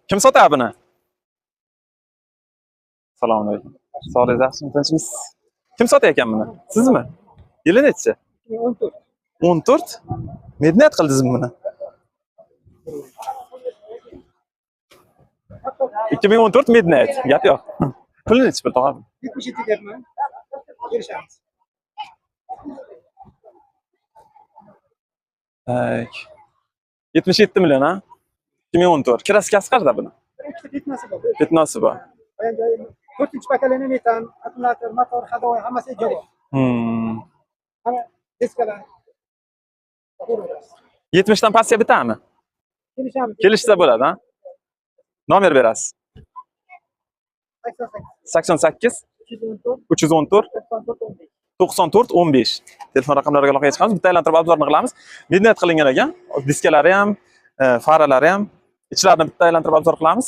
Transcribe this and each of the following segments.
Kim sotadi buni? Assalomu alaykum. Sog'ligingiz yaxshimi, tinchmisiz? Kim sotayotgan buni? Sizmi? Yili nechi? 14. 14? Midnight qildingizmi buni? 2014 Midnight. Gap yo'q. Puli nechi pul tog'am? 77 deyapman. Kelishamiz. Tak. 77 million ha? 2014. Kirasi qanaqada buni? Ikkita fitnasi bor. Fitnasi bor. Endi 4-pakalini metan, akkumulyator, motor, hadovoy hammasi javob. Mana diskalar. 70 dan pastga bitami? Kelishamiz. Kelishsa bo'ladi ha? Nomer berasiz. 88 88 314 94 15. Telefon raqamlariga aloqaga chiqamiz. Bitta aylantirib obzorni qilamiz. Midnight qilingan ekan. Diskalari ham, faralari ham. Ichlarini bitta aylantirib obzor qilamiz.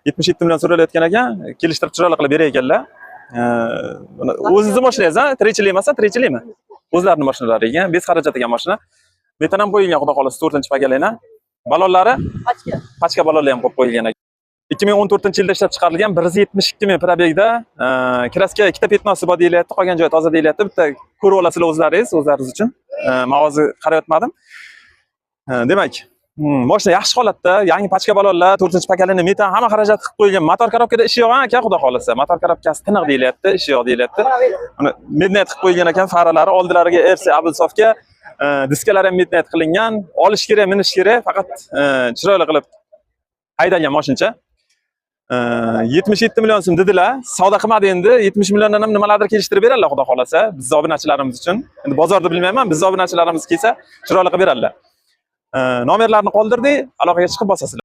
77 million so'ralayotgan ekan. Kelishtirib chiroyli qilib beray ekanlar. O'zingizning mashinangiz ha? Tirikchilik emas, tirikchilikmi? O'zlarining mashinalari ekan. Bez xarajat ekan mashina. Metan ham qo'yilgan, xudo xolasa 4-pakalini. Balonlari pachka balonlar ham qo'yib qo'yilgan ekan. 2014-yilda ishlab chiqarilgan 172 ming probegda kirasiga ikkita petnosi bor deyilyapti, qolgan joyi toza deyilyapti. Bitta ko'rib olasizlar o'zlaringiz uchun. Men hozir qarayotmadim. Demak, mashina yaxshi holatda, yangi pachka balonlar, 4-pakalini metan hamma xarajat qilib qo'yilgan. Motor korobkada ishi yo'q aka, xudo xolasa. Motor korobkasi tiniq deyilyapti, ishi yo'q deyilyapti. Uni Midnight qilib qo'yilgan ekan, faralari oldilariga RC Abelsofga, diskalari ham Midnight qilingan. Olish kerak, minish kerak, faqat chiroyli qilib haydalgan mashincha. 77 million so'm dedilar. Savdo qilmadi endi. 70 milliondan ham nimalardir kelishtirib beradilar, xudo xolasa. Biz obunachilarimiz uchun. Endi bozorda bilmayman, biz obunachilarimiz kelsa chiroyli qilib beradilar. Nomerlarni qoldirdik, aloqaga chiqib bosasizlar.